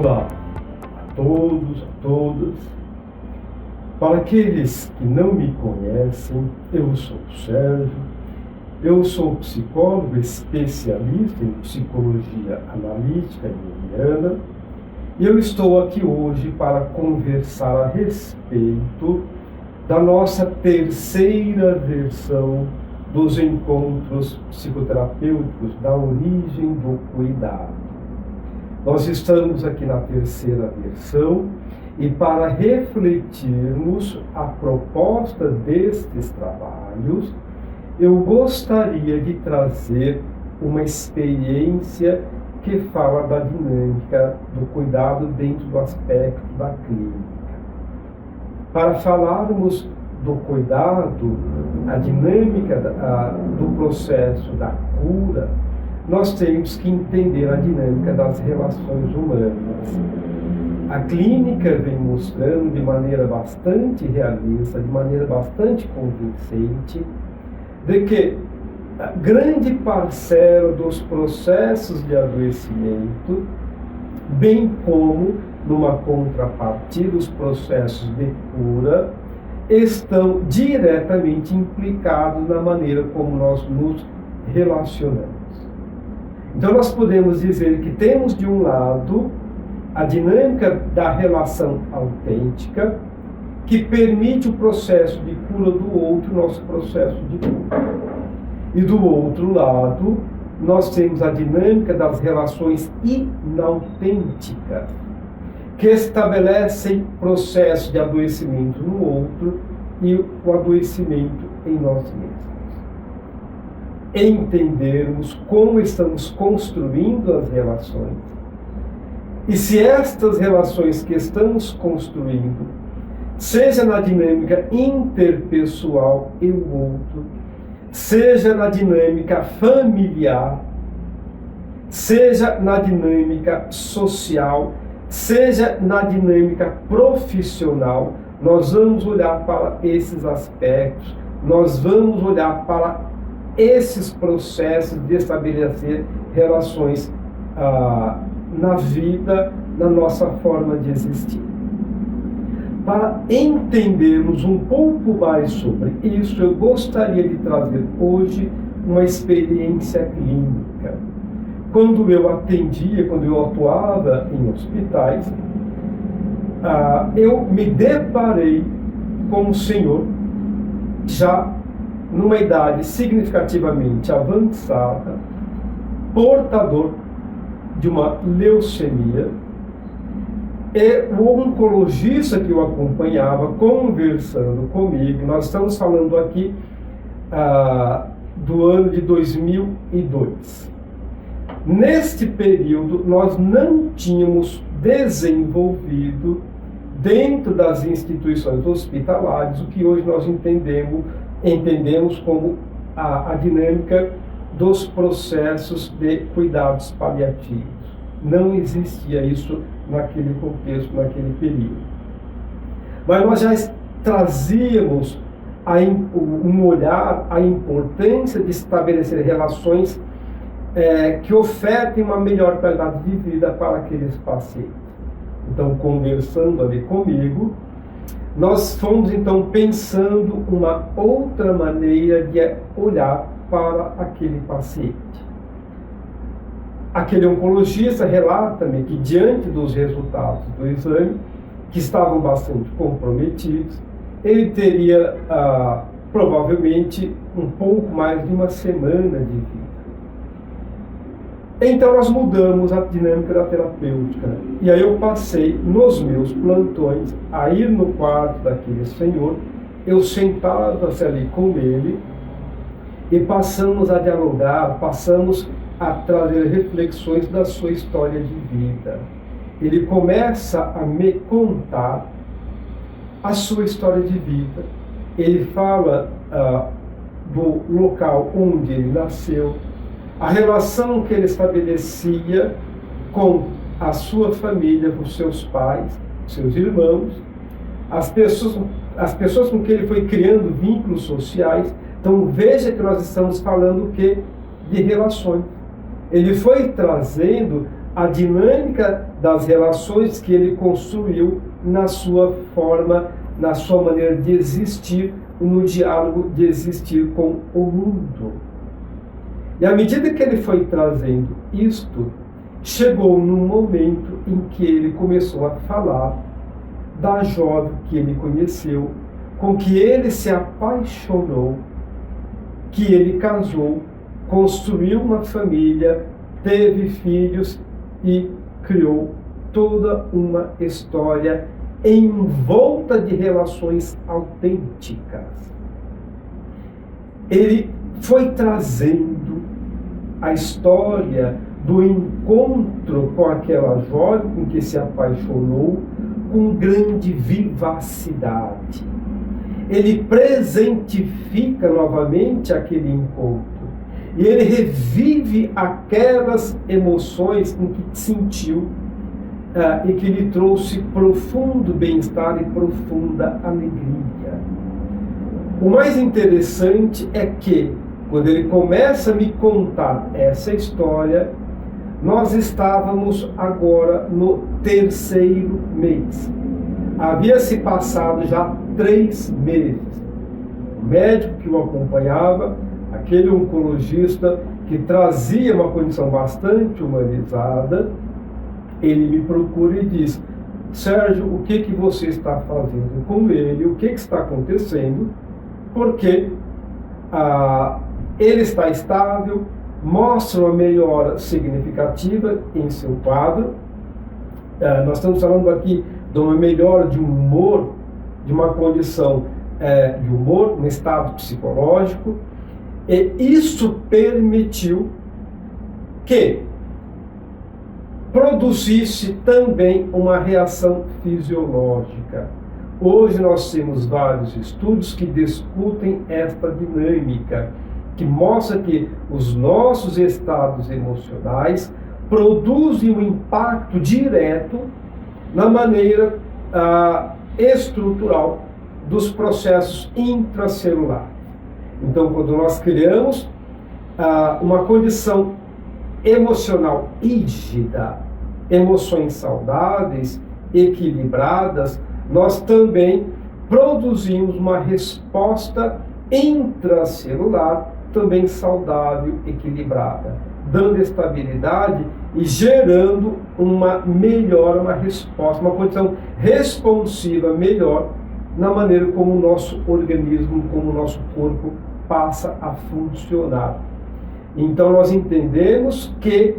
Olá a todos, a todas. Para aqueles que não me conhecem, eu sou o Sérgio, eu sou psicólogo especialista em psicologia analítica junguiana e eu estou aqui hoje para conversar a respeito da nossa terceira versão dos encontros psicoterapêuticos da origem do cuidado. Nós estamos aqui na terceira versão e para refletirmos a proposta destes trabalhos, eu gostaria de trazer uma experiência que fala da dinâmica do cuidado dentro do aspecto da clínica. Para falarmos do cuidado, a dinâmica do processo da cura, nós temos que entender a dinâmica das relações humanas. A clínica vem mostrando de maneira bastante realista, de maneira bastante convincente, de que a grande parcela dos processos de adoecimento, bem como, numa contrapartida, os processos de cura, estão diretamente implicados na maneira como nós nos relacionamos. Então nós podemos dizer que temos de um lado a dinâmica da relação autêntica, que permite o processo de cura do outro, nosso processo de cura. E do outro lado, nós temos a dinâmica das relações inautênticas, que estabelecem processo de adoecimento no outro e o adoecimento em nós mesmos. Entendermos como estamos construindo as relações e se estas relações que estamos construindo, seja na dinâmica interpessoal e o outro, seja na dinâmica familiar, seja na dinâmica social, seja na dinâmica profissional, nós vamos olhar para esses aspectos, nós vamos olhar para esses processos de estabelecer relações na vida, na nossa forma de existir. Para entendermos um pouco mais sobre isso, eu gostaria de trazer hoje uma experiência clínica. Quando eu atendia, quando eu atuava em hospitais, eu me deparei com um senhor já numa idade significativamente avançada, portador de uma leucemia, e o oncologista que o acompanhava, conversando comigo, nós estamos falando aqui do ano de 2002. Neste período, nós não tínhamos desenvolvido, dentro das instituições hospitalares, o que hoje nós entendemos como a dinâmica dos processos de cuidados paliativos. Não existia isso naquele contexto, naquele período. Mas nós já trazíamos um olhar, a importância de estabelecer relações que ofertem uma melhor qualidade de vida para aqueles pacientes. Então, conversando ali comigo, nós fomos então pensando uma outra maneira de olhar para aquele paciente. Aquele oncologista relata-me que, diante dos resultados do exame, que estavam bastante comprometidos, ele teria provavelmente um pouco mais de uma semana de vida. Então nós mudamos a dinâmica da terapêutica. E aí eu passei nos meus plantões a ir no quarto daquele senhor, eu sentava-se ali com ele e passamos a dialogar, passamos a trazer reflexões da sua história de vida. Ele começa a me contar a sua história de vida. Ele fala do local onde ele nasceu, a relação que ele estabelecia com a sua família, com seus pais, seus irmãos, as pessoas com quem ele foi criando vínculos sociais. Então veja que nós estamos falando de relações. Ele foi trazendo a dinâmica das relações que ele construiu na sua forma, na sua maneira de existir, no diálogo de existir com o mundo. E à medida que ele foi trazendo isto, chegou num momento em que ele começou a falar da jovem que ele conheceu, com que ele se apaixonou, que ele casou, construiu uma família, teve filhos e criou toda uma história envolta de relações autênticas. Ele foi trazendo a história do encontro com aquela jovem com que se apaixonou com grande vivacidade. Ele presentifica novamente aquele encontro e ele revive aquelas emoções em que sentiu e que lhe trouxe profundo bem-estar e profunda alegria. O mais interessante é que, quando ele começa a me contar essa história, nós estávamos agora no 3º mês. Havia se passado já 3 meses. O médico que o acompanhava, aquele oncologista que trazia uma condição bastante humanizada, ele me procura e diz: Sérgio, o que você está fazendo com ele? O que está acontecendo? Porque ele está estável, mostra uma melhora significativa em seu quadro. Nós estamos falando aqui de uma melhora de humor, de uma condição de humor, um estado psicológico, e isso permitiu que produzisse também uma reação fisiológica. Hoje nós temos vários estudos que discutem esta dinâmica, que mostra que os nossos estados emocionais produzem um impacto direto na maneira estrutural dos processos intracelulares. Então, quando nós criamos uma condição emocional rígida, emoções saudáveis, equilibradas, nós também produzimos uma resposta intracelular também saudável, equilibrada, dando estabilidade e gerando uma melhora, uma resposta, uma condição responsiva melhor na maneira como o nosso organismo, como o nosso corpo passa a funcionar. Então nós entendemos que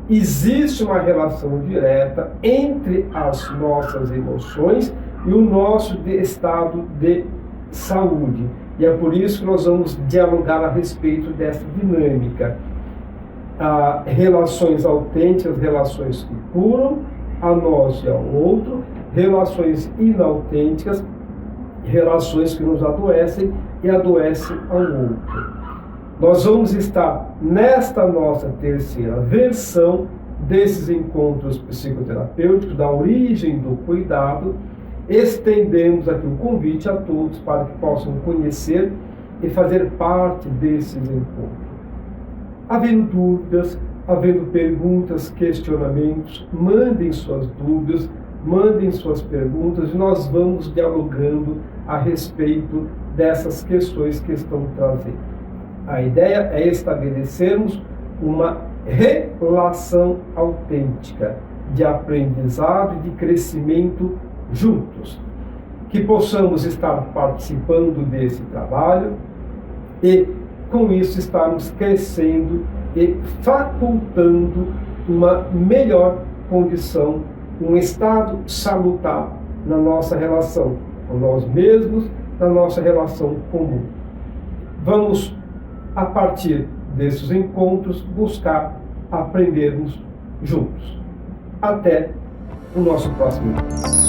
existe uma relação direta entre as nossas emoções e o nosso estado de saúde. E é por isso que nós vamos dialogar a respeito dessa dinâmica. Relações autênticas, relações que curam a nós e ao outro, relações inautênticas, relações que nos adoecem e adoecem ao outro. Nós vamos estar nesta nossa 3ª versão desses encontros psicoterapêuticos, da origem do cuidado. Estendemos aqui o convite a todos para que possam conhecer e fazer parte desses encontros. Havendo dúvidas, havendo perguntas, questionamentos, mandem suas dúvidas, mandem suas perguntas e nós vamos dialogando a respeito dessas questões que estão trazendo. A ideia é estabelecermos uma relação autêntica de aprendizado e de crescimento juntos. Que possamos estar participando desse trabalho e, com isso, estarmos crescendo e facultando uma melhor condição, um estado salutar na nossa relação com nós mesmos, na nossa relação comum. Vamos, a partir desses encontros, buscar aprendermos juntos. Até o nosso próximo encontro.